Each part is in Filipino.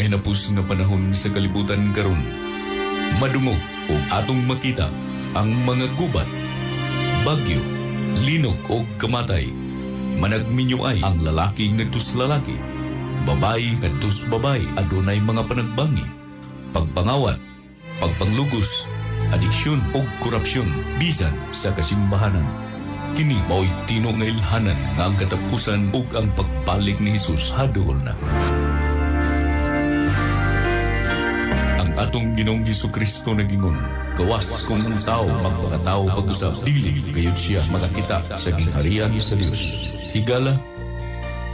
kahinapos nga panahon sa kalibutan karon, madungog o atong makita ang mga gubat, bagyo, linog o kamatay. Managminyo ay ang lalaki ngadtos lalaki, babayi ngadtos babayi, adunay mga panagbangi, pagpangawat, pagpanglugos, adiksyon o korupsyon bisan sa kasimbahanan. Kini mao'y tino nga ilhanan nga ang katapusan ug ang pagbalik ni Jesus hadol na. Ang atong Ginoong Hesukristo nagingon, gawas kung ang tao magpakatao pag-usap, dili gayud siya makakita sa gingharian sa Dios. Higala,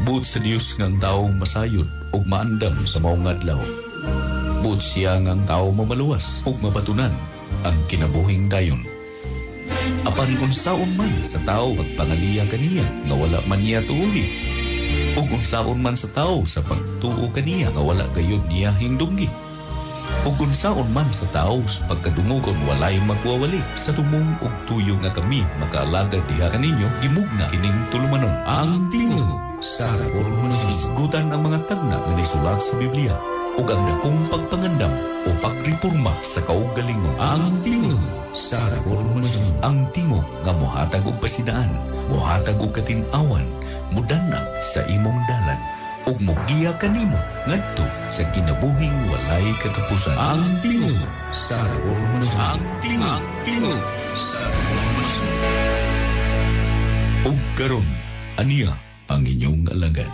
buot sa Dios nga ang tao masayod ug maandam sa maong adlaw. Buot siya nga ang tao mamaluwas ug mabatunan ang kinabuhing dayon. Apan unsaon man sa tao pagpangaliya kaniya nga wala man niya tuuhi, ug unsaon man sa tao sa pagtuo kaniya nga wala gayud niya hingdunggi, ug unsaon man sa tao sa pagkadungogon walay magwawali, sa tumong ug tuyo nga kami makaalagad diha kaninyo, gimugna kining tulumanon ang tingog sa reforma. Isgutan ang mga tagna nga nasulat sa Biblia ug ang dakong pagpangandam o pagreporma sa kaugalingon. Ang tingog sa reforma. Ang tingog nga mohatag og pasidaan, mohatag og katin-awan, mudanag sa imong dalan ug mogiya kanimo ngadto sa kinabuhing walay katapusan. Ang tingog sa reforma. Ang tingog sa reforma. Ug karon aniya ang inyong alagad.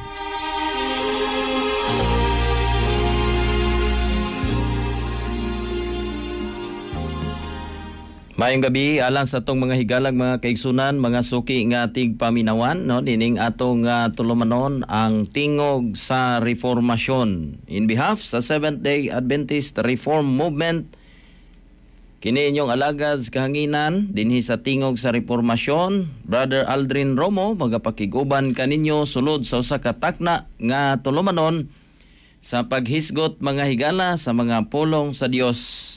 Mayong gabi alang sa atong mga higalag, mga kaigsunan, mga suki nga tigpaminawan, no, dining atong tulumanon ang tingog sa reformasyon. In behalf sa Seventh-day Adventist Reform Movement, kini inyong alagad kahanginan dinhi sa tingog sa reformasyon, Brother Aldrin Romo, magapakiguban kaninyo sulod sa usa ka takna nga tulumanon sa paghisgot mga higala sa mga pulong sa Dios.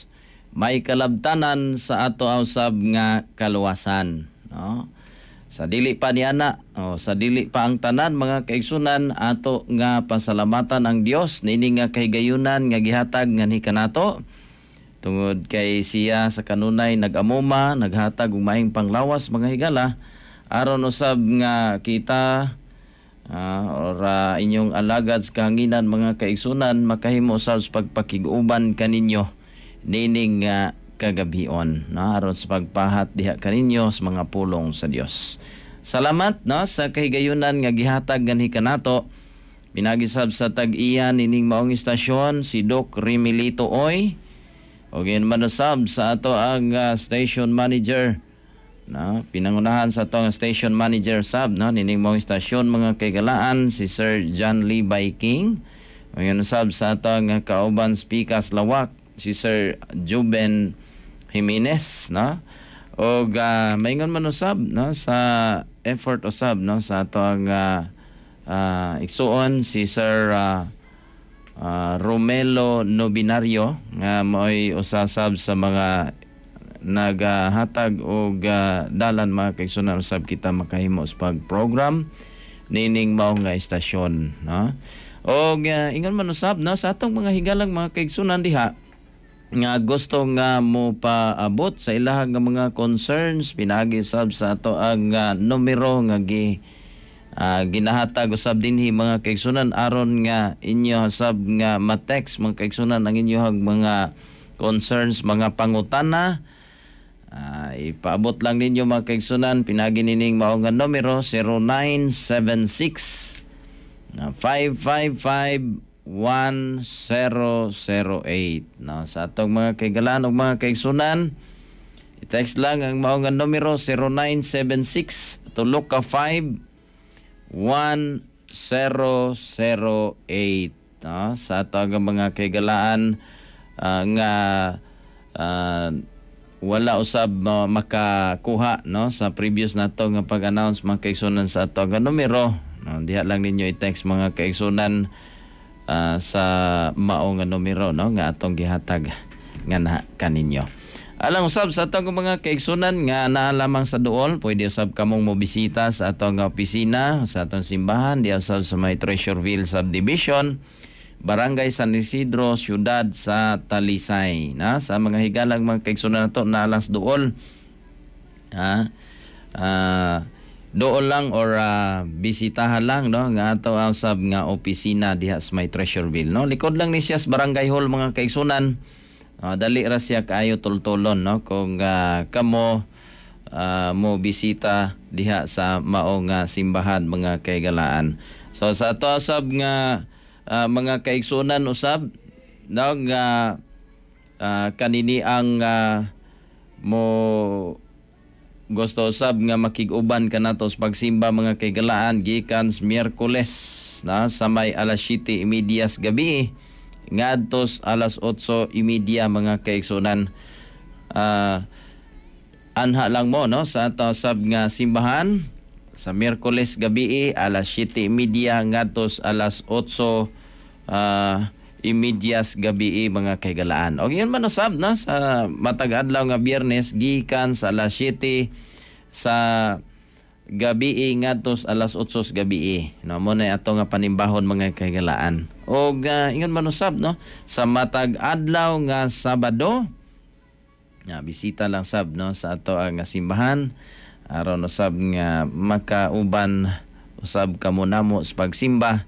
May kalabtanan sa ato usab nga kaluwasan, no? Sa dili pa niana, sa dili pa ang tanan, mga kaigsunan, ato nga pasalamatan ang Dios nini nga kahigayunan nga gihatag nga ni kanato tungod kay siya sa kanunay nag-amuma, naghatag og maayong panglawas mga higala aron usab nga kita ora inyong alagad sa kahanginan, mga kaigsunan, makahimo sa pagpakiguban kaninyo nining kagabion, no, aron sa pagpahat diha kaninyo sa mga pulong sa Dios. Salamat, no, sa kahigayunan nga gihatag ganhi kanato. Pinagisab sa tag-iya nining maong istasyon si Doc Remilito Oy, o manusab sa ato ang station manager, no, pinangunahan sa ato ang station manager sab, no, nining maong istasyon, mga kaigalaan, si Sir John Lee Viking, o manusab sa ato ang kauban speakers lawak, si Sir Juben Jimenez, no, o maingon man usab, no, sa effort usab, no, sa ato ang igsuon si Sir Romelo Nobinario nga mo'y usasab sa mga naghatag og dalan, mga kaigsunan, usab kita makahimo sa pag-program nining mao nga istasyon, no. O ingon man usab, no, sa atong mga higalang, mga kaigsunan diha nga gusto nga mo paabot sa ilahang nga mga concerns, pinagi sab sa ato ang numero nga ginahatag usab dinhi, mga kaigsunan, aron nga inyo sab nga ma-text, mga kaigsunan, ang inyohang mga concerns, mga pangutana. Ipaabot lang ninyo, mga kaigsunan, pinagi nining mao nga numero 0976 555 1008, no, sa atong mga kaigalan ug mga kaigsunan, i-text lang ang mao nga numero 0976 tulok ka 5 1008, no, sa atong mga kaigalaan nga wala usab makakuha, no, sa previous nato nga pag-announce, mga kaigsunan, sa atong nga numero, no, diha lang ninyo i-text, mga kaigsunan, sa mao nga numero, no, nga atong gihatag nga na kaninyo. Alang usab sa atong mga kaigsunan nga naa lamang sa duol, pwede usab kamong mobisita sa atong opisina, sa atong simbahan, di usab sa may Treasureville Subdivision. Barangay San Isidro, siyudad sa Talisay. Na sa mga higalang mga kaigsunan nato na alas duol. Dool lang or bisitahan lang no nga ato ang sab nga opisina diha sa may Treasureville no. Likod lang ni siya sa Barangay Hall mga kaigsunan. Dali ra siya kaayo tultulon no kung kamo mo bisita diha sa maong simbahan mga kaigalaan. So sa ato sab nga mga kaigsunan usab no nga kanini ang mo gusto usab nga makig-uban kanato sa pagsimba mga kaigalaan gikan sa Miyerkules na sa may alas 7:30 gabi ngadtos alas 8:30 mga kaigsunan. Anha lang mo no sa ato sab nga simbahan sa Miyerkules gabi alas 7:30 ngadtos alas 8:30 gabi mga kaigalaan. O yun man usab na sa matag adlaw nga Biyernes gikan sa alas 7 sa gabi ngadtos alas 8 gabi. No mo na ato nga panimbahon mga kaigalaan. O ingon man usab no sa matag adlaw nga Sabado bisita lang sab no sa ato nga simbahan aron usab nga makauban usab kamo namo sa pagsimba.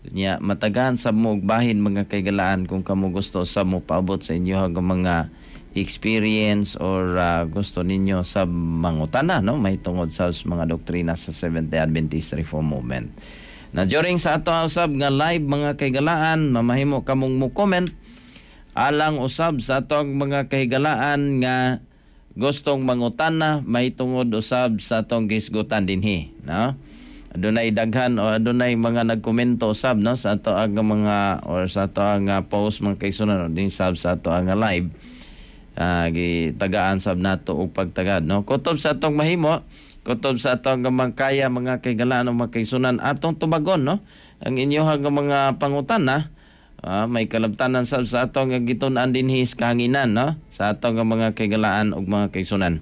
Nya matagan sa mo bahin mga kaigalaan kung kamo gusto sa mo paabot sa inyo ang mga experience or gusto ninyo sa mangutana no may tungod sa mga doktrina sa Seventh-day Adventist Reform Movement. Na during sa ato usab nga live mga kaigalaan mamahimo kamong mo comment alang usab sa atong mga kahigalaan nga gustong mangutana may tungod usab sa atong gisgutan dinhi no. Adunay daghan o adunay mga nagkomento usab no sa ato ang mga or sa ato ang post mga kaigsunan din sab sa ato ang live gitagaan sab nato og pagtagad no kutob sa atong mahimo kutob sa atong mangkaya mga kaigalaan o mga kaigsunan atong tubagon no ang inyohang mga pangutana. May kalabtanan sa atong gitun-an dinhi sa kahanginan no sa atong mga kaigalaan ug mga kaigsunan.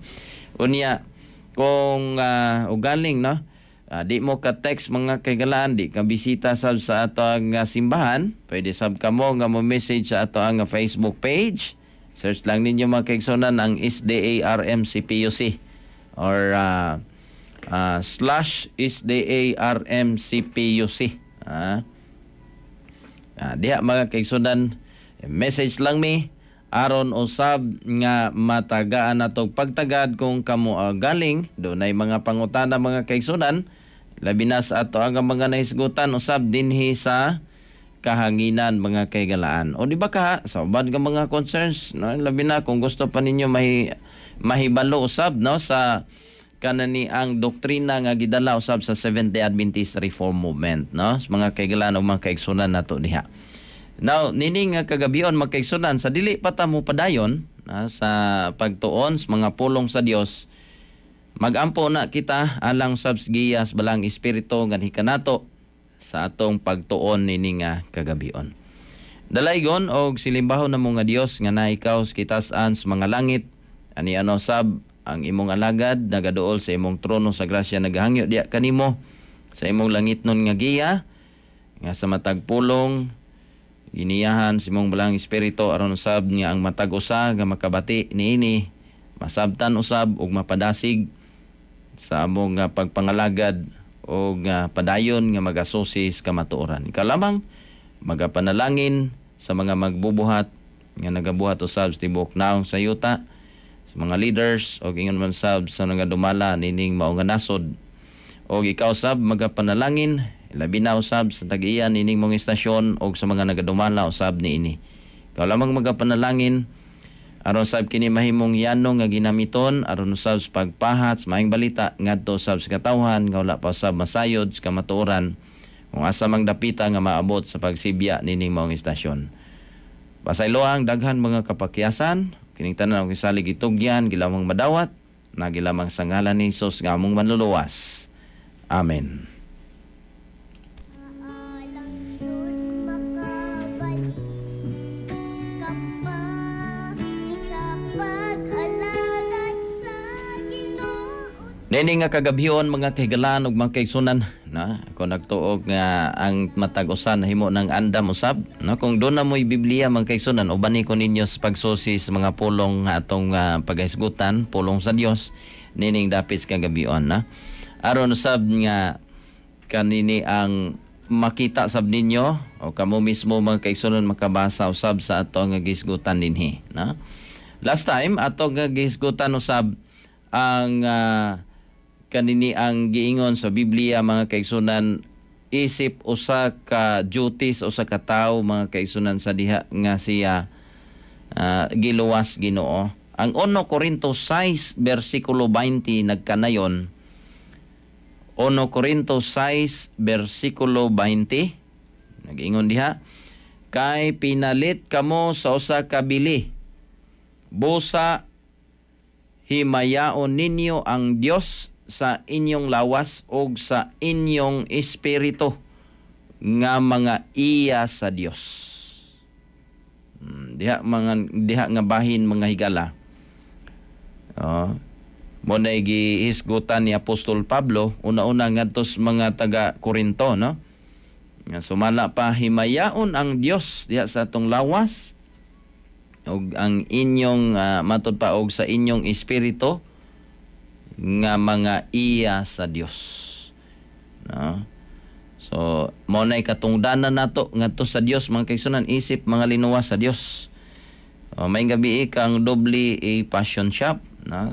Unya kung ugaling no di mo ka text mga kaigalaan di ka bisita sab sa ato ang simbahan pwede sab kamo nga mo message sa ato ang Facebook page. Search lang ninyo mga kaigsunan ang SDARMCPUC or /SDARMCPUC diha mga kaigsunan message lang mi aron usab nga matagaan natong pagtagad kung kamo galing dunay mga pangutana mga kaigsunan labi na sa ato ang mga nahisgutan usab dinhi sa kahanginan mga kaigalaan. O di ba ka sa ubad nga mga concerns no labi na kung gusto pa ninyo mahibalo usab no sa kanani ang doktrina nga gidala usab sa Seventh-day Adventist Reform Movement no sa mga kaigalaan o mga kaigsunan nato diha. Now nining nga kagabion mga kaigsunan sa dili pa ta mo padayon sa pagtuon sa mga pulong sa Dios. Magampo na kita alang subsgiyas balang espiritu nga hikanato sa atong pagtuon nini nga kagabion. Dalaygon og silimbahon na mo nga Dios nga naikaw sa kitas-an sa mga langit ani ano sab ang imong alagad nagaduol sa imong trono sa grasya nagahangyo diya kanimo sa imong langitnon nga giya nga sa matag pulong giniyahan sa imong balang espiritu aron usab nga ang matag usa nga makabati niini masabtan usab ug mapadasig sa among pagpangalagad o padayon nga magasusi sa kamatuoran. Ikalamang magapanalangin sa mga magbubuhat nga nagabuhat usab sa tibuok naong sa yuta sa mga leaders o ingon man sab sa nagadumala nining mao nga nasod o ikaw sab magapanalangin labi na usab sa tag-iyan nining mong istasyon o sa mga nagadumala usab niini. Ikaw lamang magapanalangin aron sab kini mahimong yanong nga ginamiton aron usab sa pagpahat sa maayong balita ngadto usab sa katawhan nga wala pa usab masayod sa kamatuoran kung asa mang dapita nga maabot sa pagsibya nining maong istasyon. Pasayloang daghan mga kapakyasan kining tanan og isalig itugyan gilamang madawat na gilamang sa ngalan ni Hesus nga among manluluwas. Amen. Nini nga kagabhion mga kahigalaan ug mga kaigsunan na ako nagtuog nga ang matag usan himo ng andam usab no kung doon na mo'y Biblia mga kaigsunan ubani ko ninyo sa pagsusi sa mga pulong nga atong paghisgutan pulong sa Dios nining dapit kagabhion na aron usab nga kanini ang makita sab ninyo o kamo mismo mga kaigsunan makabasa usab sa ato nga gisgutan dinhi na last time ato nga gisgutan usab ang kanini ang giingon sa Biblia mga kaigsunan isip usa ka duties usa ka tawo mga kaigsunan sa diha nga siya giluwas Ginoo. Ang 1 Corinto 6 versikulo 20 nagkanayon 1 Corinto 6 versikulo 20 nagingon diha kay pinalit kamo sa usa ka bili busa himayaon ninyo ang Dios sa inyong lawas o sa inyong espiritu nga mga iya sa Dios. Diha nga bahin mga higala. Mo na gihisgutan ni Apostol Pablo una-una ngadto sa mga taga Corinto no. Nga sumala pa himayaon ang Dios diha sa atong lawas og ang inyong matud pa og sa inyong espiritu nga mga iya sa Dios. No? So, mo na'y katungdanan nato ngadto sa Dios mga kaigsunan isip mga linuwas sa Dios. May gabi kang Doble A Passion Shop na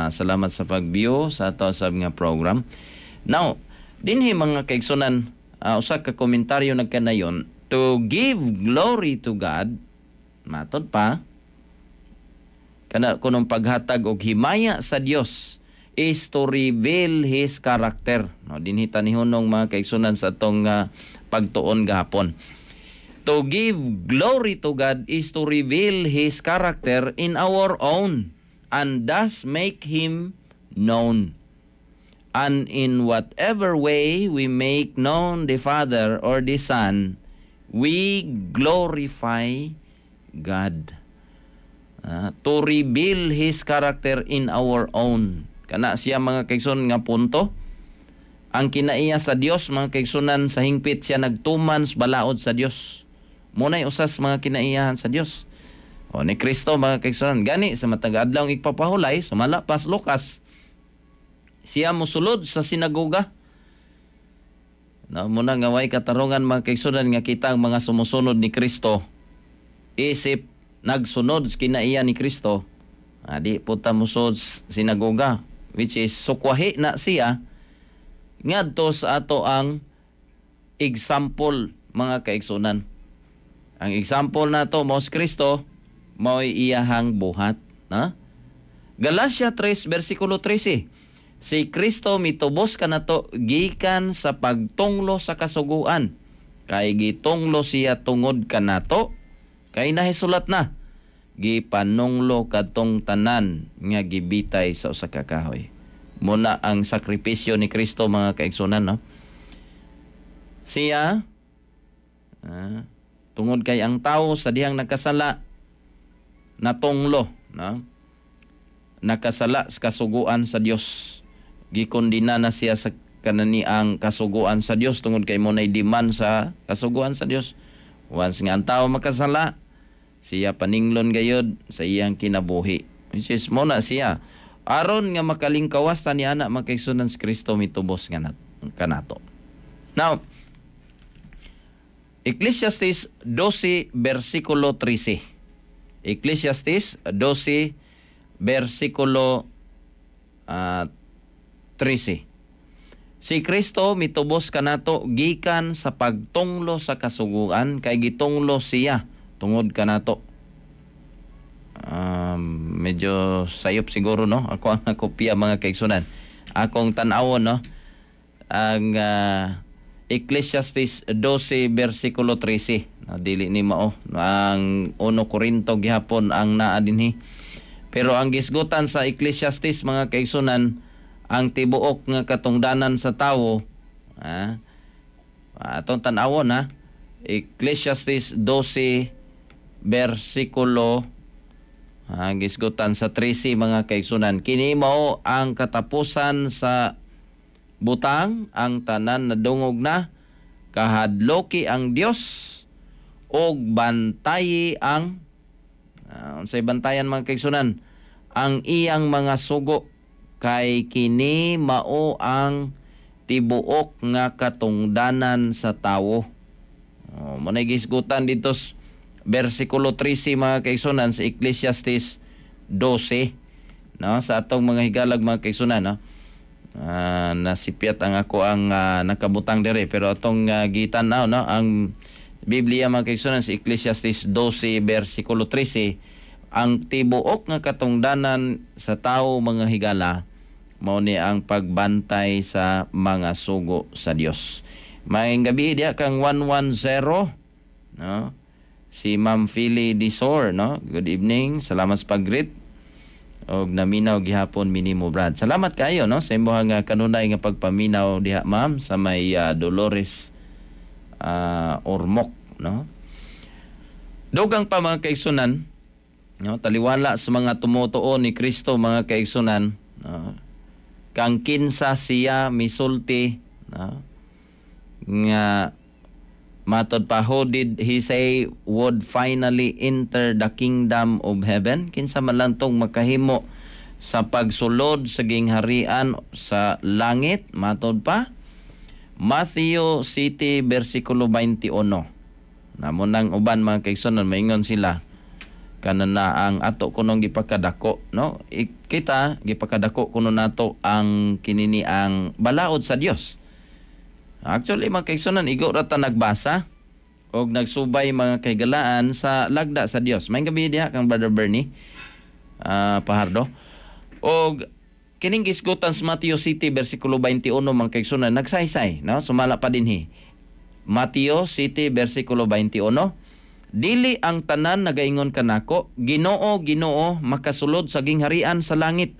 salamat sa pag-view sa ato sa nga program. Now, dinhi mga kaigsunan usa ka komentaryo nagkanayon to give glory to God matod pa kana kunong paghatag og himaya sa Dios is to reveal His character. No, dinhi tanihunong mga kaigsunan sa atong pagtuon gahapon. To give glory to God is to reveal His character in our own and thus make Him known. And in whatever way we make known the Father or the Son, we glorify God. To reveal His character in our own. Kana siya mga kaigsunan nga punto. Ang kinaiya sa Dios mga kaigsunan sa hingpit siya nagtuman sa balaod sa Dios. Munay usas mga kinaiyahan sa Dios. O ni Kristo mga kaigsunan gani sa matag adlaw ipapahulay sumala pas Lucas. Siya mosulod sa sinagoga. Na muna nga way katarungan mga kaigsunan nga kita ang mga sumusunod ni Kristo. Isip nagsunod sa kinaiya ni Kristo. Di puta musod sinagoga. Which is sukwahi na siya ngadto sa ato ang example mga kaigsunan. Ang example nato mao si Kristo mao'y iyahang buhat na Galacia 3 versikulo 13 si Kristo mitubos kanato gikan sa pagtunglo sa kasuguan kay gitunglo siya tungod kanato kay nahisulat na gipanunglo kadtong tanan nga gibitay sa usa ka kahoy. Muna ang sakripisyo ni Kristo mga kaigsunan no. Siya tungod kay ang tawo sa dihang nakasala natunglo no. Nakasala sa kasuguan sa Dios. Gikondina na siya sa kanani ang kasuguan sa Dios tungod kay mo nay demand sa kasuguan sa Dios. Once nga ang tawo makasala siya paninglon gayud sa iyang kinabuhi. Which is mo na siya. Aron nga makalingkawas ta ni ana makaigsunan si Kristo mitubos nga kanato. Now, Ecclesiastes 12 versikulo 13. Ecclesiastes 12 versikulo 13. Si Kristo mitubos kanato gikan sa pagtunglo sa kasuguan kay gitunglo siya tungod kanato. Medyo sayop siguro no. Ako ang kopya mga kaigsunan. Akong tan-awon no. Ang Ecclesiastes 12 versikulo 13. Dili ni mao. Ang 1 Corinto gihapon ang naa dinhi. Pero ang gisgutan sa Ecclesiastes mga kaigsunan ang tibuok nga katungdanan sa tawo atong tan-awon ha. Ecclesiastes 12 versikulo Gisgutan sa 13 mga kaigsunan. Kini mao ang katapusan sa butang, ang tanan na dungog na, kahadloki ang Dios og bantayi ang unsay bantayan mga kaigsunan, ang iyang mga sugo, kay kini mao ang tibuok nga katungdanan sa tawo. Manay gisgutan dito versikulo 13 mga kaigsunan sa Ecclesiastes 12, no, sa atong mga higalag mga kaigsunan, no. Nasipiat ang ako ang nakabutang dire, pero atong gitanaw, no, ang Biblia mga kaigsunan sa Ecclesiastes 12 versikulo 13, ang tibuok nga katungdanan sa tao mga higala mao ni ang pagbantay sa mga sugo sa Dios. Maayong gabi diha kang 110, no. Si Ma'am Philly Disor, no? Good evening. Salamat sa pag-greet. Og naminaw gihapon minimo Brad. Salamat kayo, no? Sa imong kanunay nga pagpaminaw diha, ma'am, sa may Dolores Ormoc, no? Dugang pa mga kaigsunan, no? Taliwala sa mga tumutuo ni Kristo mga kaigsunan, no? Kang kinsa siya misulti, no? Nga matod pa, who did he say would finally enter the kingdom of heaven? Kinsa man lang tong makahimo sa pagsulod sa gingharian sa langit? Matod pa, Matthew City versikulo 21. Namo nang uban mga kaigsunan, maingon sila kanana ang ato kunong gipakadako, no? Kita gipakadako kuno nato ang kinini ang balaod sa Dios. Actually, mga kaigsunan, igo rata nagbasa o nagsubay mga kaigalaan sa lagda sa Dios. May gabi diha kang Brother Bernie Pahardo. O kining gisgutan sa Matthew City versikulo 21 mga kaigsunan, nagsaysay, no? Sumala pa dinhi. Matthew City versikulo 21, dili ang tanan nagaingon kanako, Ginoo, Ginoo, makasulod sa gingharian sa langit,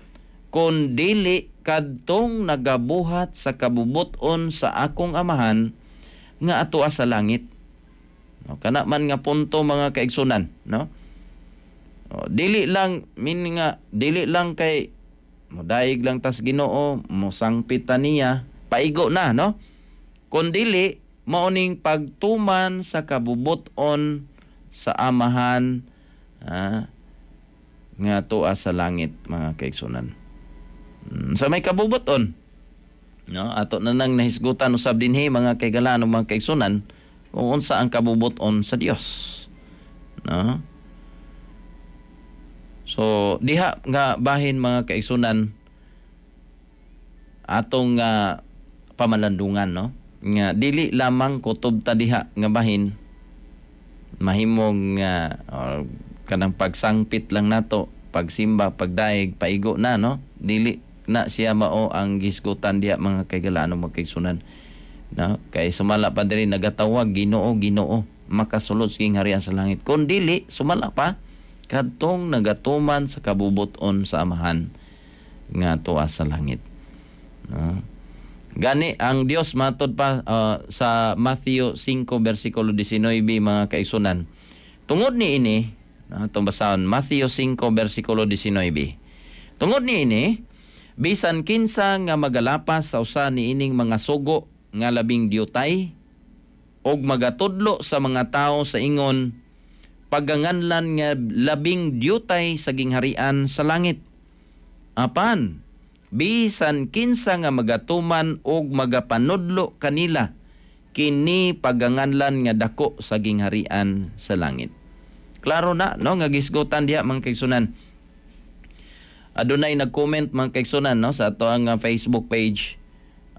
kun dili kadtong nagabuhat sa kabubuton sa akong amahan nga atoa sa langit. No, kana man nga punto mga kaigsunan, no? Dili lang kay modaig lang tas Ginoo, mosangpitan niya, paigo na, no? Kun dili mao ning pagtuman sa kabubuton sa amahan nga atoa sa langit mga kaigsunan. Sa may kabubuton, no, ato na nang nahisgutan usab dinhi mga kaigalaan ng mga kaigsunan kung unsa ang kabubuton sa Dios, no? So diha nga bahin mga kaigsunan atong pamalandungan, no, nga dili lamang kutob ta diha nga bahin mahimong kanang pagsangpit lang nato, pagsimba, pagdaig, paigo na, no? Dili na siya mao ang gisgutan diha mga kaigalaan mga kaigsunan, no? Kay sumala pa diri nagatawag Ginoo, Ginoo, makasulod sa gingharian sa langit. Kun dili sumala pa kadtong nagatuman sa kabubuton sa amahan nga tuwa sa langit, no? Gani ang Dios matod pa sa Matthew 5 versikulo 19 mga kaigsunan. Tungod ni ini, itong basahon, Matthew 5 versikulo 19. Tungod ni ini, bisan kinsa nga magalapas sa usa ni ining mga sugo nga labing diutay og magatudlo sa mga tao sa ingon, paganganlan nga labing diutay sa gingharian sa langit. Apan, bisan kinsa nga magatuman og magapanudlo kanila, kini paganganlan nga dako sa gingharian sa langit. Klaro na, no, nga gisgutan diha mga kaigsunan. Adunay nag-comment mga kaigsunan, no, sa ato ang Facebook page.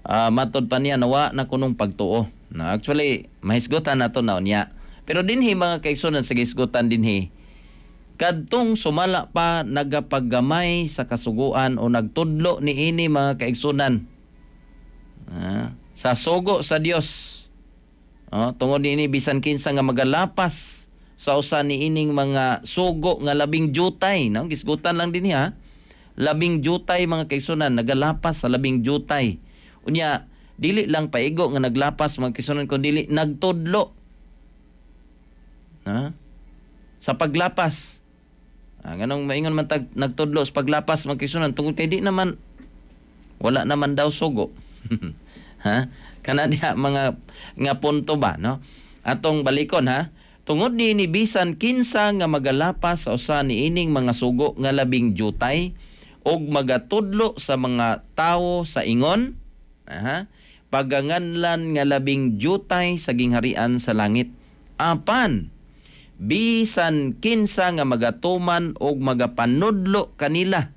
Matod pa niya nawa na kunong pagtuo. No, actually mahisgutan nato na niya. Pero dinhi mga kaigsunan sa gisgutan dinhi, kadtong sumala pa nagapaggamay sa kasuguan o nagtudlo ni ini mga kaigsunan sa sugo sa Dios. Tungod ni ini bisan kinsa nga magalapas sa usa ni ining mga sugo nga labing jutay, no? Gisgutan lang din ha. Labing jutay mga kaigsunan, nagalapas sa labing jutay. Unya, dili lang paigo nga naglapas mga kaigsunan, kundi dili nagtudlo. Sa paglapas. Nganong maingon man nagtudlo sa paglapas mga kaigsunan tungod kay di naman wala naman daw sugo. Ha? Kana diha mga nga punto ba, no? Atong balikon ha. Tungod ni bisan kinsa nga magalapas sa usa niining mga sugo nga labing jutay og magatudlo sa mga tawo sa ingon, paganganlan nga labing jutay sa gingharian sa langit. Apan bisan kinsa nga magatuman og magapanudlo kanila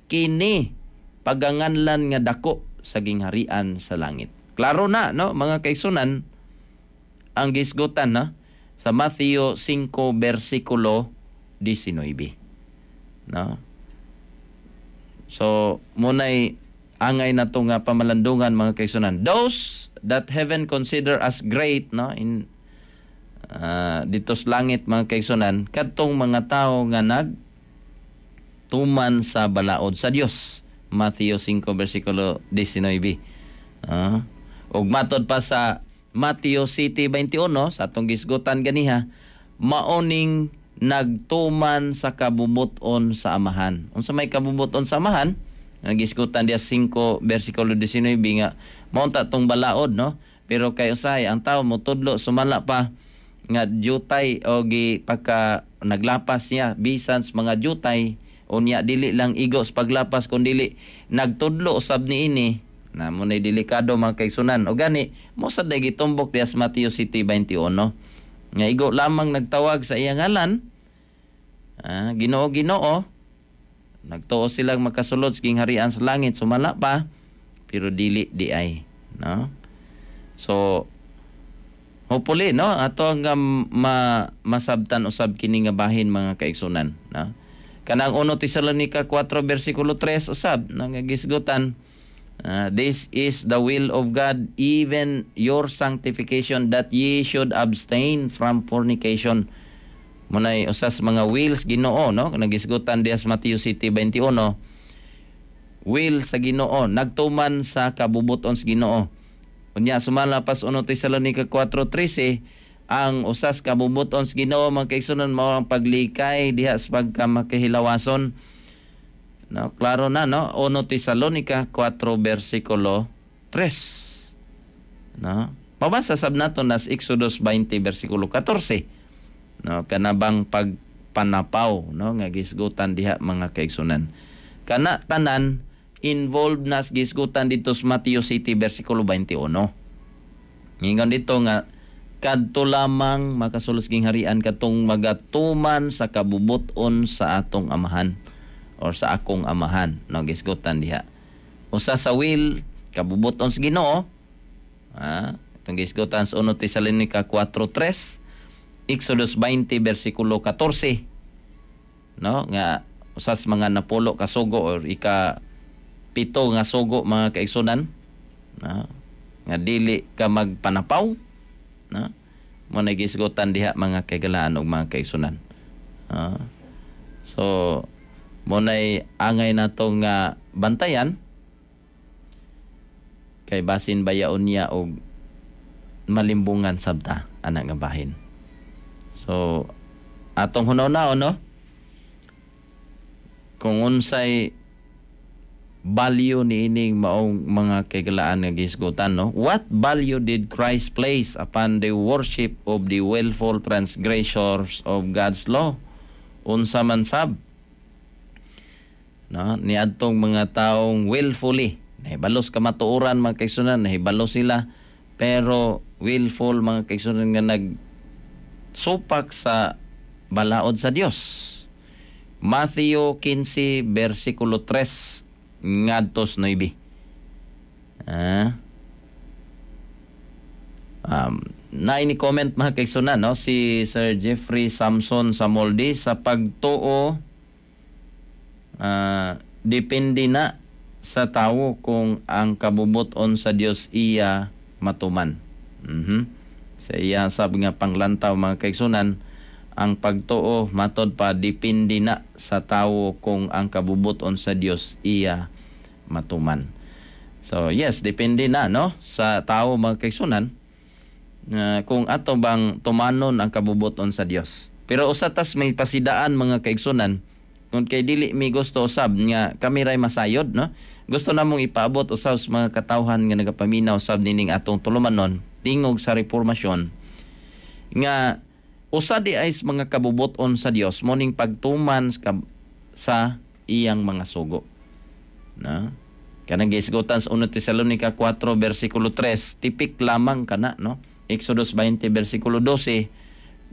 kini paganganlan nga dako sa gingharian sa langit. Klaro na, no, mga kaigsunan, ang gisgutan, no, sa Mateo 5 versikulo 19. No? So, muna'y angay na to nga pamalandungan, mga kaigsunan. Those that heaven consider as great, no, in dito sa langit, mga kaigsunan, kadtong mga tao nga tuman sa balaod sa Dios. Mateo 5 versikulo 19. Ug matod pa sa Mateo 7:21 sa atong gisgutan ganiha, maoning nagtuman sa kabubuton sa amahan. Unsa may kabubuton sa amahan? Nagisgutan dia 5 versikulo 19 nga mao ta tong balaod, no? Pero kay usahay ang tawo motudlo sumala pa nga jutay o gi pagka naglapas niya bisan sa mga jutay unya dili lang igos paglapas kun dili nagtudlo usab niini na mo nay delikado mga kaigsunan o gani mo sad gitumbok dias Mateo 7:21 nga igo lamang nagtawag sa iyang ngalan, Ginoo Ginoo, nagtuo silang makasulod sa gingharian sa langit, sumala pa pero dili di ay, no? So hopefully, no, ato nga masabtan usab kini nga bahin mga kaigsunan, no? Kanang 1 Tesalonica 4 versikulo 3 usab nang gisgutan, this is the will of God, even your sanctification, that ye should abstain from fornication. Munay usas mga wills Ginoo, no? Nagisgutan dias Mateo 7:21. Will sa Ginoo, nagtuman sa kabubuton sa Ginoo. Unya sumala pas 1 Tesalonica 4:13, ang usas kabubuton sa Ginoo mga kaigsunan mao ang paglikay diha sa pagkamakahilawason. No, klaro na, no? 1 Tesalonica 4 versikulo 3. No? Mabasa sab nato nas Exodus 20 versikulo 14. No, kanabang pagpanapaw, no, nga gisgutan diha mga kaigsunan. Kana tanan involved nas gisgutan dito sa Mateo 7 versikulo 21. Ngingon dito nga kadto lamang makasulos gingharian katong magatuman sa kabubuton sa atong amahan or sa akong amahan, no, gisgutan diha. Usa sa will kabubuton sa Ginoo, itong gisgutan sa 1 Tesalonica 4:3, Exodus 20 versikulo 14, no, nga usas mga napulo ka sugo or ika-7 nga sugo mga kaigsunan, no, nga dili ka magpanapaw, no, mo nagisgutan diha mga kagalaan og mga kaigsunan. So mo nay angay nato nga bantayan kay basin bayaon niya og malimbungan sabta ana nga bahin. So atong hunaw-hunaw, no, kung unsay value ni ining maong mga kagalaan nga gisgutan, no? What value did Christ place upon the worship of the willful transgressors of God's law? Unsa man sab, no, niadtong mga taong willfully nahibalos kamatuoran mga kaigsunan, nahibalos sila pero willful mga kaigsunan nga nagsupak sa balaod sa Dios. Mateo 15 versikulo 3 ngadtos 9. Na ini comment mga kaigsunan, no, si Sir Jeffrey Samson Samoldi, sa pagtuo depende na sa tawo kung ang kabubuton sa Dios iya matuman. Sa iya sab nga panglantaw mga kaigsunan, ang pagtuo matod pa depende na sa tawo kung ang kabubuton sa Dios iya matuman. So yes, depende na, no, sa tawo mga kaigsunan kung ato bang tumanon ang kabubuton sa Dios. Pero usatas may pasidaan mga kaigsunan, kung kay dili mi gusto usab nga kami ray masayod, no? Gusto namong ipaabot usab sa mga katawhan nga nagapaminaw usab nining atong tulumanon tingog sa reformasyon nga usa di ay mga kabubuton sa Dios moning pagtuman sa iyang mga sugo. No? Kanang gisgutan sa 1 Tesalonica 4 versikulo 3, tipik lamang kana, no? Exodus 20 versikulo 12,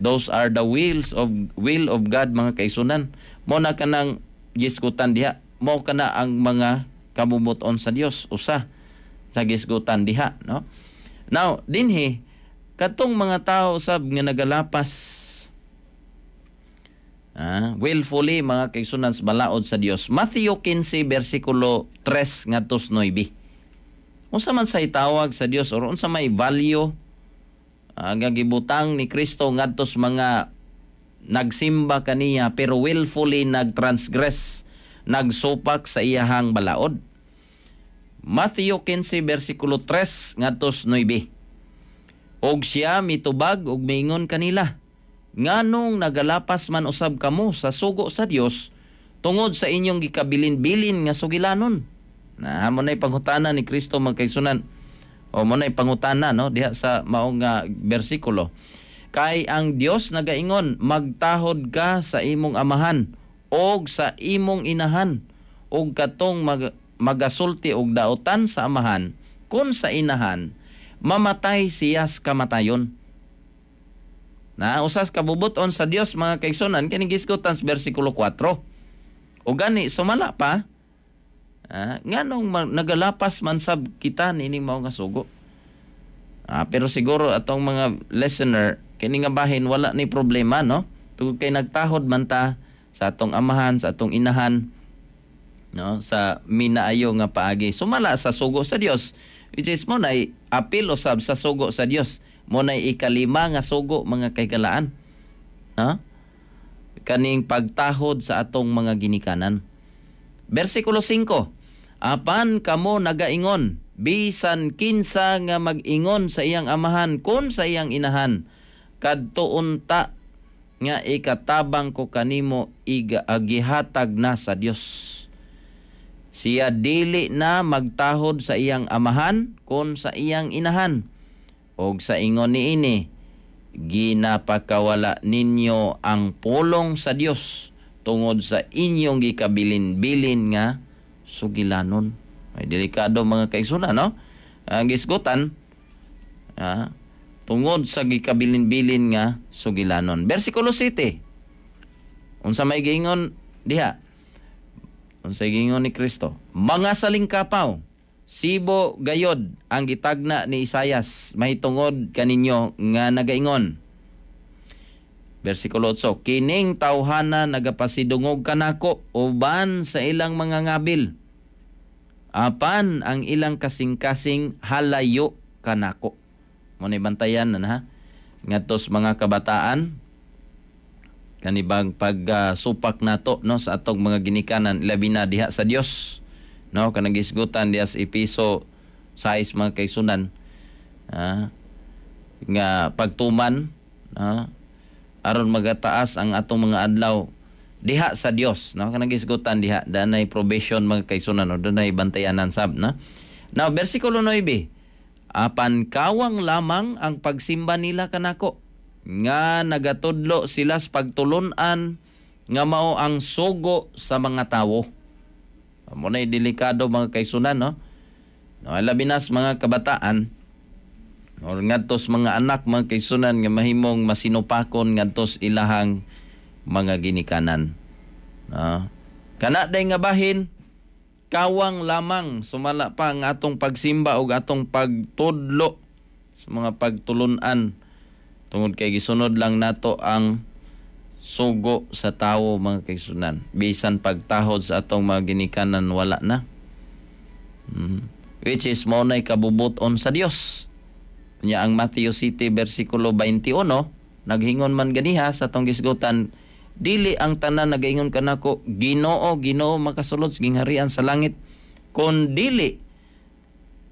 those are the will of God mga kaigsunan. Mo na kanang gisgutan diha, mo kana ang mga kabubuton sa Dios usa sa gisgutan diha, no? Now dinhi katong mga tao sab nga nagalapas willfully mga kaigsunan sa balaod sa Dios. Matthew 15 versikulo 3 ngadto 9. Unsa man say tawag sa Dios or unsa may value nga gibutang ni Kristo ngadto sa mga nagsimba kaniya pero willfully nagtransgress, nagsupak sa iyahang balaod. Matthew 15 versikulo 3 ngadto 9. Og siya mitubag og miingon kanila, nganong nagalapas man usab kamo sa sugo sa Dios tungod sa inyong gikabilin-bilin nga sugilanon. Na mo nay pangutana ni Kristo magkaigsunan. O mo nay pangutana, no, diha sa maong bersikulo. Kay ang Dios nagaingon, magtahod ka sa imong amahan og sa imong inahan og katong magasulti og daotan sa amahan kun sa inahan mamatay siyas kamatayon. Na usas kabubuton sa Dios mga kaigsunan kini gisgutan sa bersikulo 4. O gani sumala pa nganong nagalapas man sab kita nini mao nga sugo. Pero siguro atong mga listener kini nga bahin wala ni problema, no? Tungod kay nagtahod man ta sa atong amahan, sa atong inahan, no, sa minaayo nga paagi. Sumala sa sugo sa Dios, which is mo nay apil usab sa sugo sa Dios. Mo nay ikalima nga sugo mga kaygalaan. Ha? Kaning pagtahod sa atong mga ginikanan. Bersikulo 5. Apan kamo nagaingon, bisan kinsa nga mag-ingon sa iyang amahan kun sa iyang inahan, kadto unta nga ikatabang ko kanimo agihatag na sa Dios. Siya dili na magtahod sa iyang amahan kun sa iyang inahan. Og sa ingon niini, ginapakawala ninyo ang pulong sa Dios tungod sa inyong gikabilin-bilin nga sugilanon. Ay delikado mga kaigsunan, no? Ang gisgutan tungod sa gikabilin-bilin nga sugilanon. Bersikulo 7. Unsa may giingon diha? Unsa giingon ni Kristo? Mga salingkapaw, sibo gayod ang gitagna ni Isayas mahitungod kaninyo nga nagaingon. Bersikulo 8. Kining tawhana nagapasidungog kanako uban sa ilang mga ngabil. Apan ang ilang kasing-kasing halayo kanako. Muna bantayan na ngatos mga kabataan kanibang pagsupak nato, no, sa atong mga ginikanan labi na diha sa Dios, no, kanang gisgutan diha sa Episo 6 mga kaigsunan nga pagtuman aron magataas ang atong mga adlaw diha sa Dios, no, kanang gisgutan diha danay probation mga kaigsunan o danay bantayanan sab na. Now bersikulo 9. Apan kawang lamang ang pagsimba nila kanako nga nagatudlo sila sa pagtulunan nga mao ang sugo sa mga tawo. Amo nay delikado mga kaigsunan, no? No, labi na sa mga kabataan or ngadtos mga anak mga kaigsunan nga mahimong masinupakon ngadtos ilahang mga ginikanan. Kana day nga bahin kawang lamang sumala pa ang atong pagsimba o atong pagtudlo sa mga pagtulunan tungod kay gisunod lang nato ang sugo sa tawo mga kaigsunan. Bisan pagtahod sa atong mga ginikanan wala na. Which is mo nay kabubuton sa Dios. Nya ang Matthew 7 versikulo 21 naghingon man ganiha sa atong gisgutan, dili ang tanan nagaingon kanako Ginoo, Ginoo makasulod sa gingharian sa langit, kun dili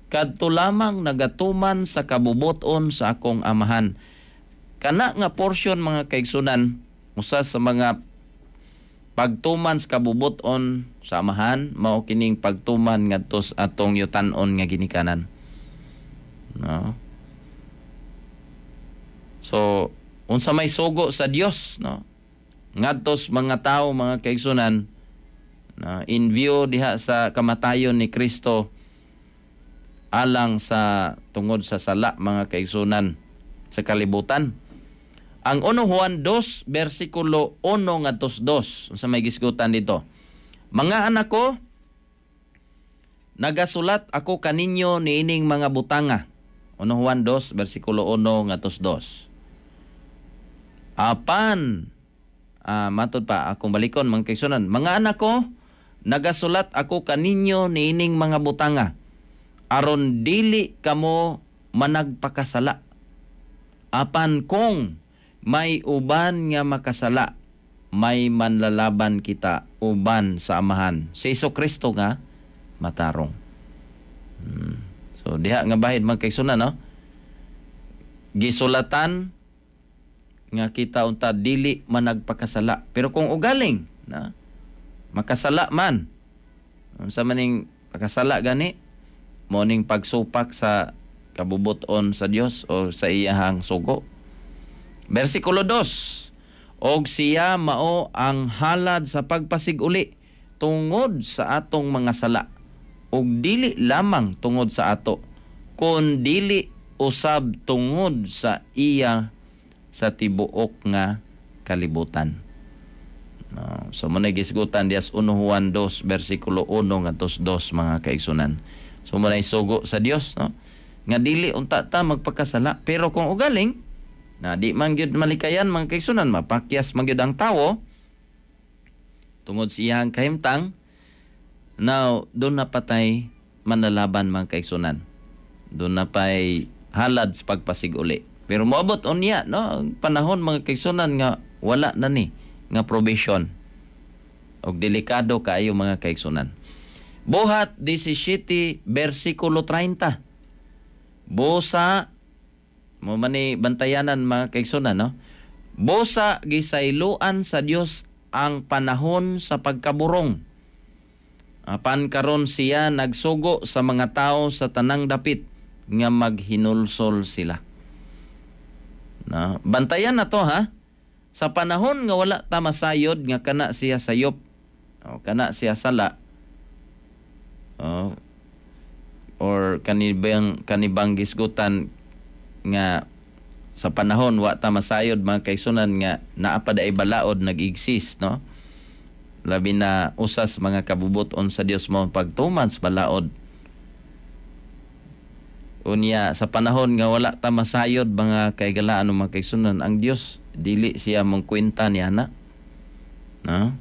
kadto lamang nagatuman sa kabubuton sa akong amahan. Kana nga portion mga kaigsunan Usa sa mga pagtuman sa kabubuton sa amahan mao kining pagtuman ngadto sa atong yutan-on nga ginikanan. No? So, unsa may sugo sa Dios, no? Ngadto sa mga tawo, mga kaigsunan, in view diha sa kamatayon ni Kristo alang sa tungod sa sala, mga kaigsunan sa kalibutan. Ang 1 Juan 2 versikulo 1 ngadto 2 sa may gisgutan dito. Mga anak ko, nagasulat ako kaninyo niining mga butanga. 1 Juan 2 versikulo 1 ngadto 2. Apan matod pa akong balikon mga kaigsunan. Mga anak ko, nagasulat ako kaninyo niining mga butanga aron dili kamo managpakasala. Apan kung may uban nga makasala, may manlalaban kita uban sa amahan. Si Jesu-Kristo nga matarong. So diha nga bahid mga kaigsunan, no? Gisulatan nga kita unta dili man nagpakasala. Pero kung ugaling na makasala man, unsa maning pakasala gani, mo ning pagsupak sa kabubuton sa Dios o sa iyahang sugo. Versikulo 2. Og siya mao ang halad sa pagpasiguli tungod sa atong mga sala, og dili lamang tungod sa ato, kun dili usab tungod sa iya sa tibuok nga kalibutan. So muna gisgutan dias 1 Juan 2 versikulo 1 ngadto 2 mga kaigsunan. So muna isugo sa Dios, no? Nga dili unta ta magpakasala, pero kung ugaling na di man gyud malikayan mga kaigsunan, mapakyas man gyud ang tawo tungod sa iyang kahimtang, now doon na patay manlalaban mga kaigsunan. Doon na pay halad sa pagpasiguli. Pero moabot unya, no, ang panahon mga kaigsunan nga wala na ni nga provision. Og delikado kaayo mga kaigsunan. Buhat 17 versikulo 30. Busa mo man ni bantayanan mga kaigsunan, no? Busa gisayloan sa Dios ang panahon sa pagkaburong. Apan karon siya nagsugo sa mga tao sa tanang dapit nga maghinulsol sila. Bantayan na to, ha? Sa panahon nga wala ta masayod nga kana siya sayop o kana siya sala or kanibang gisgutan nga sa panahon wa ta masayod mga kaigsunan nga naa pa daay balaod nag-exist, no? Labi na usas mga kabubuton sa Dios mo pagtuman sa balaod. Unya sa panahon nga wala ta masayod mga kaigalaan o mga kaigsunan, ang Dios dili siya mong kwenta niya na, no?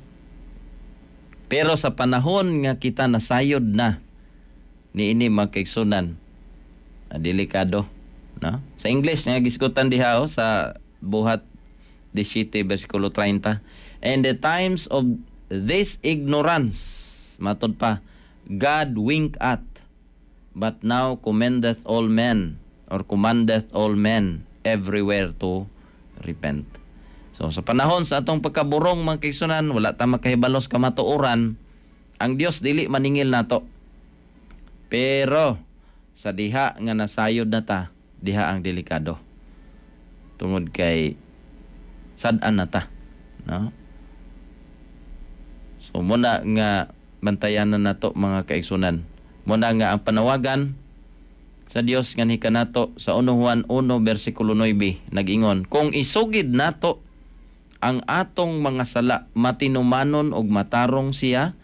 Pero sa panahon nga kita nasayod na niini mga kaigsunan, delikado, no? Sa English nga gisgutan diha sa buhat 17 versikulo 30. And the times of this ignorance, matod pa, God wink at, but now commandeth all men everywhere to repent. So sa panahon sa atong pagkaburong mga kaigsunan, wala ta makahibalos kamatuoran, ang Dios dili maningil nato. Pero sa diha nga nasayod na ta, diha ang delikado. Tungod kay sad-an na ta, no? So muna nga bantayanan nato mga kaigsunan. Muna nga ang panawagan sa Dios nga ni kanato sa 1 Juan 1 versikulo 9 nag-ingon, kung isugid nato ang atong mga sala, matinumanon og matarong siya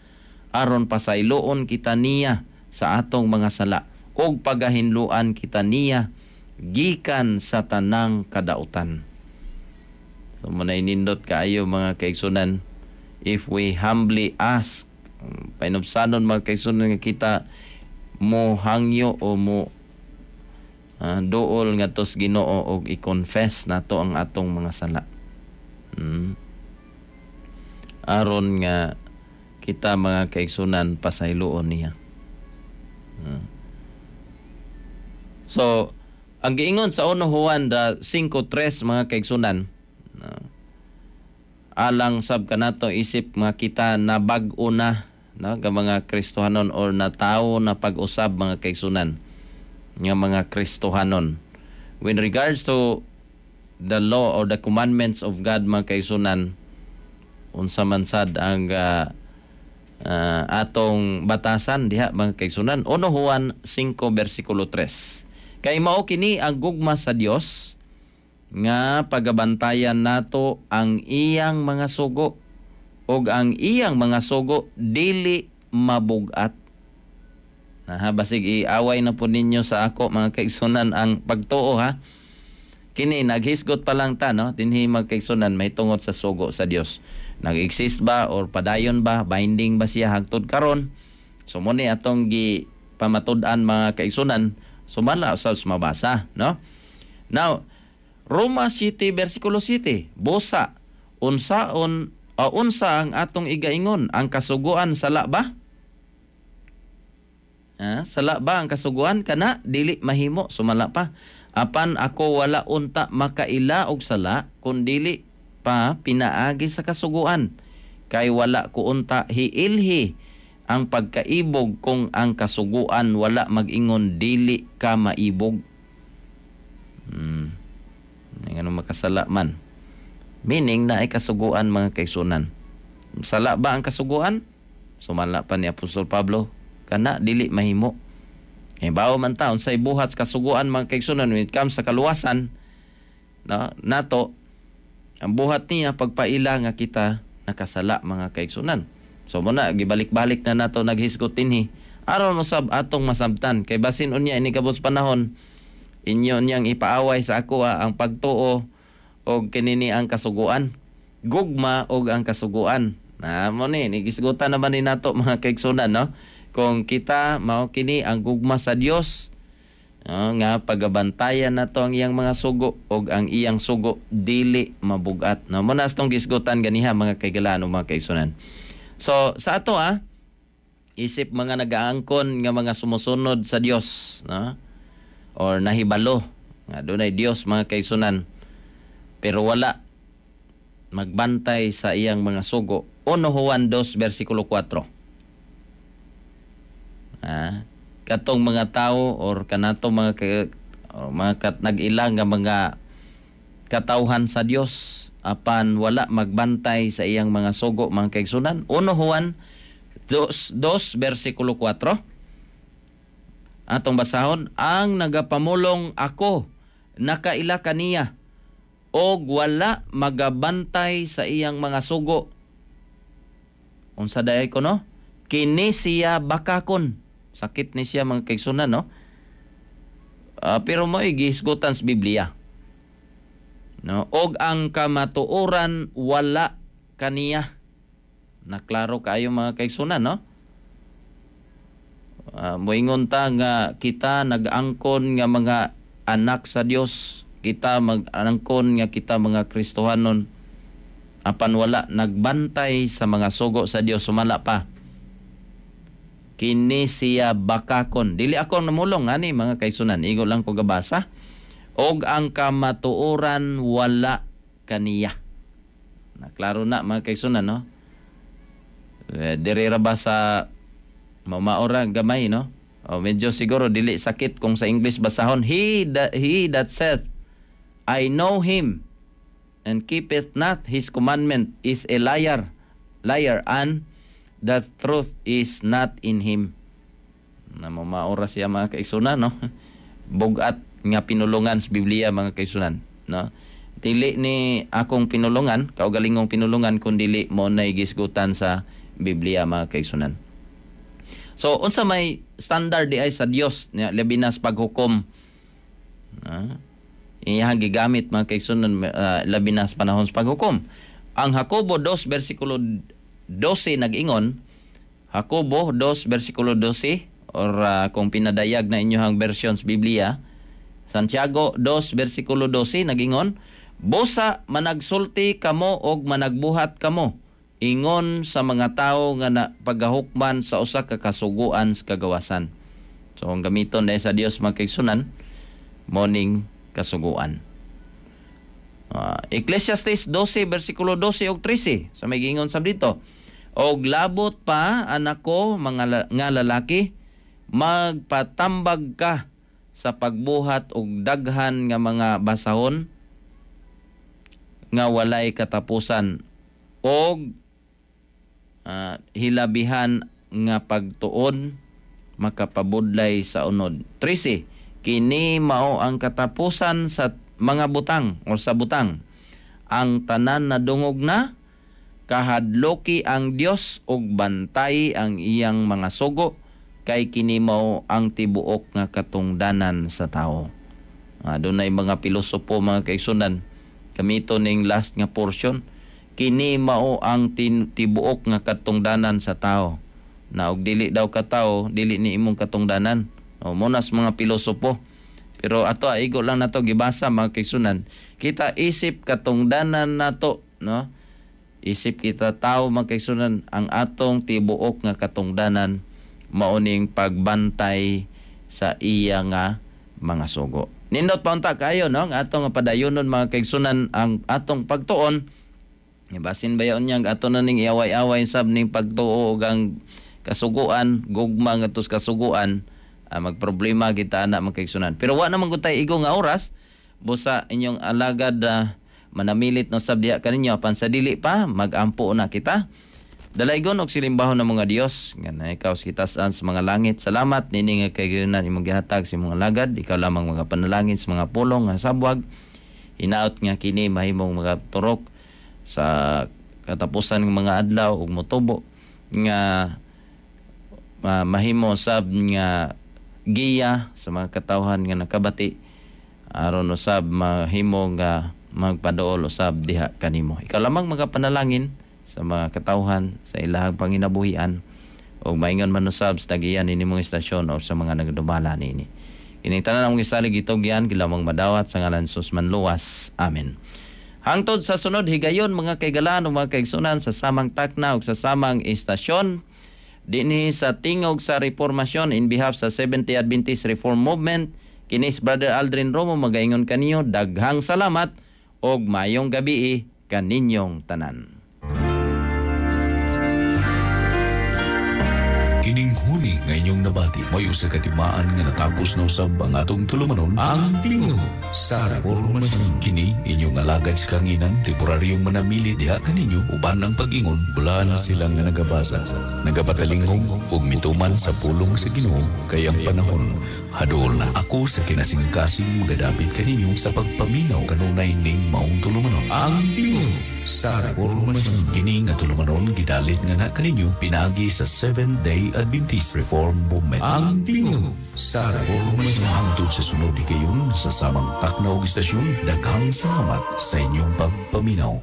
aron pasayloon kita niya sa atong mga sala og pagahinluan kita niya gikan sa tanang kadautan. So muna inindot kaayo mga kaigsunan, if we humbly ask, painubsanon mga kaigsunan nga kita mo hangyo o mo dool nga tos Ginoo og i-confess nato ang atong mga sala. Aron nga kita mga kaigsunan pasayloon niya. So ang giingon sa 1 Juan 5:3 mga kaigsunan, alang sab kanato isip nga kita na bag-o na, no, nga mga Kristohanon or na tao na pag-usab mga kaigsunan nga mga Kristohanon. With regards to the law or the commandments of God mga kaigsunan, unsa man sad ang atong batasan diha mga kaigsunan. 1 Juan 5 versikulo 3. Kay mao kini ang gugma sa Dios nga pagabantayan nato ang iyang mga sugo og ang iyang mga sugo dili mabugat. Basig iaway na po ninyo sa ako mga kaigsunan ang pagtuo ha. Kini naghisgot pa lang ta, no, dinhi mga kaigsunan may tungod sa sugo sa Dios. Nag-exist ba or padayon ba, binding ba siya hangtod karon? So mo ni atong gi pamatud-an mga kaigsunan, sumala sa mabasa, no? Now, Roma 7 versikulo 7, busa unsa ang atong igaingon, ang kasuguan sala ba? Sala ba ang kasuguan kana dili mahimo, sumala pa. Apan ako wala unta makaila og sala kun dili pa pinaagi sa kasuguan. Kay wala ko unta hiilhi ang pagkaibog kung ang kasuguan wala mag-ingon dili ka maibog. Ano makasala man. Meaning na ay kasuguan mga kaigsunan. Sala ba ang kasuguan? Sumala pa ni Apostol Pablo, kana dili mahimo. Bawo man taon sa ibuhat sa kasuguan mga kaigsunan when it comes sa kaluwasan, no, nato ang buhat niya pagpaila nga kita nakasala mga kaigsunan. So muna gibalik-balik na nato naghisgot dinhi aron usab atong masabtan kay basin unya ini kabus panahon inyo niyang ipaaway sa ako ang pagtuo og kinini ang kasuguan, gugma og ang kasuguan. Mo ni gisgutan naman ni nato mga kaigsunan, no, kung kita mao kini ang gugma sa Dios, nga pagabantayan nato ang iyang mga sugo og ang iyang sugo dili mabugat. No, muna stong gisgutan ganiha mga kaigalaan o mga kaigsunan. So sa ato isip mga nagaangkon nga mga sumusunod sa Dios, no, or nahibalo nga dunay Dios mga kaigsunan pero wala magbantay sa iyang mga sugo. 1 Juan 2 versikulo 4. Katong mga tao or kanato mga nag-ilang nga mga katawhan sa Dios apan wala magbantay sa iyang mga sugo mga kaigsunan. 1 Juan 2 versikulo 4. Atong basahon, ang nagapamulong ako nakaila kaniya og wala magabantay sa iyang mga sugo. Unsa daay ko, no? Kini siya bakakon. Sakit ni siya mga kaigsunan, no? Pero mo igisgutan sa Biblia. No, og ang kamatuoran wala kaniya. Naklaro kayo mga kaigsunan, no? Moingon ta nga kita nag-angkon nga mga anak sa Dios, kita mag-angkon nga kita mga Kristohanon, apan wala nagbantay sa mga sugo sa Dios, sumala pa. Kini siya bakakon. Dili ako namulong ani mga kaigsunan, igo lang ko gabasa. Og ang kamatuoran wala kaniya. Naklaro na mga kaigsunan, no? Dirira ba sa mamaora gamay, no? Medyo siguro dili sakit kung sa English basahon. He that saith, I know him, and keepeth not his commandment is a liar, and the truth is not in him. Na mamaora siya mga kaigsunan, no? Bugat nga pinulungan sa Biblia mga kaigsunan, no? Dili ni akong pinulungan, kaugalingong pinulungan, kundi mo na igisgutan sa Biblia mga kaigsunan. So unsa may standard di ay sa Dios nya labi na sa paghukom, iyang gigamit mga kaigsunan labi na sa panahon sa paghukom. Ang Jacobo 2 versikulo 12 nag-ingon, Jacobo 2 versikulo 12 or kung pinadayag na inyohang versions Biblia, Santiago 2 versikulo 12 nag-ingon, busa managsulti kamo og managbuhat kamo ingon sa mga tao nga na pagahukman sa usa ka kasuguan sa kagawasan. So ang gamiton dahil sa Dios mga kaigsunan, morning kasuguan. Ecclesiastes 12 bersikulo 12 ug 13 sa may gingon sab dito. Og labot pa anak ko nga lalaki, magpatambag ka sa pagbuhat og daghan nga mga basahon nga walay katapusan og hilabihan nga pagtuon makapabudlay sa unod. 13. Kini mao ang katapusan sa mga butang o sa butang. Ang tanan na dungog na, kahadloki ang Dios ug bantay ang iyang mga sugo, kay kini mao ang tibuok nga katungdanan sa tao. Adunay mga pilosopo, mga kaigsunan, kamito ning last nga portion, kini mao ang tibuok nga katungdanan sa tao. Na og dili daw ka tao, dili ni imong katungdanan. Munas mga pilosopo. Pero ato igo lang nato gibasa, mga kaigsunan. Kita isip katungdanan nato, no? Isip kita tao, mga kaigsunan, ang atong tibuok nga katungdanan mauning pagbantay sa iya nga mga sugo. Nindot pa unta kayo, no? Ang atong padayonon, mga kaigsunan, ang atong pagtuon. Basin bayon niya ato na ning iaway-away sab ning pagtuo ug ang kasuguan, gugma nga tos kasuguan. Magproblema kita na magkaigsunan. Pero wa naman gutay igo nga oras busa inyong alagad manamilit no sabdiha kaninyo apan sa dili pa magampo na kita. Dalaygon og silimbahon ng mga Dios nga ikaw kitas-an sa mga langit. Salamat nini nga kaygunan imong gihatag sa mga alagad. Ikaw lamang mga panalangin sa mga pulong nga sabwag. Hinaot nga kini mahimong mga turok sa katapusan ng mga adlaw ug motubo nga mahimo sab nga giya sa mga katawhan nga nakabati aron usab mahimo nga magpaduol usab diha kanimo. Ikaw lamang magapanalangin sa mga katawhan sa ilahang panginabuhian o maingon man usab sa tagiyan nimong istasyon o sa mga nagdumala nini. Kining tanan ang gisalig itugyan gilamang madawat sa ngalan sus manluwas. Amen. Hangtod sa sunod higayon mga kaigalan o mga kaigsunan sa samang takna o sa samang istasyon dinhi sa tingog sa reformasyon in behalf sa Seventh Day Adventist Reform Movement, kinis Brother Aldrin Romo magaingon kaninyo daghang salamat og mayong gabi kaninyong tanan. Kining huni nga inyong nabati mo'y usa ka timaan nga natapos na usab ang atong tulumanon ang tingog sa reformasyon. Kini inyong alagad sa kanginan, temporaryong manamili diha kaninyo uban ang pag-ingon, bulan silang nga nagabasa, nagapatalingong ug mituman sa pulong sa Ginoo kay ang panahon hadol na. Ako sa kinasingkasing magadapit kaninyo sa pagpaminaw kanunay ning maong tulumanon ang tingog sa reformasyon. Kini nga tulumanon gidalit nga na kaninyo pinagi sa Seventh Day Adventist Reform Movement ang tingog sa reformasyon. Hangtod sa sunod higayon sa samang takna og istasyon, daghang salamat sa inyong pagpaminaw.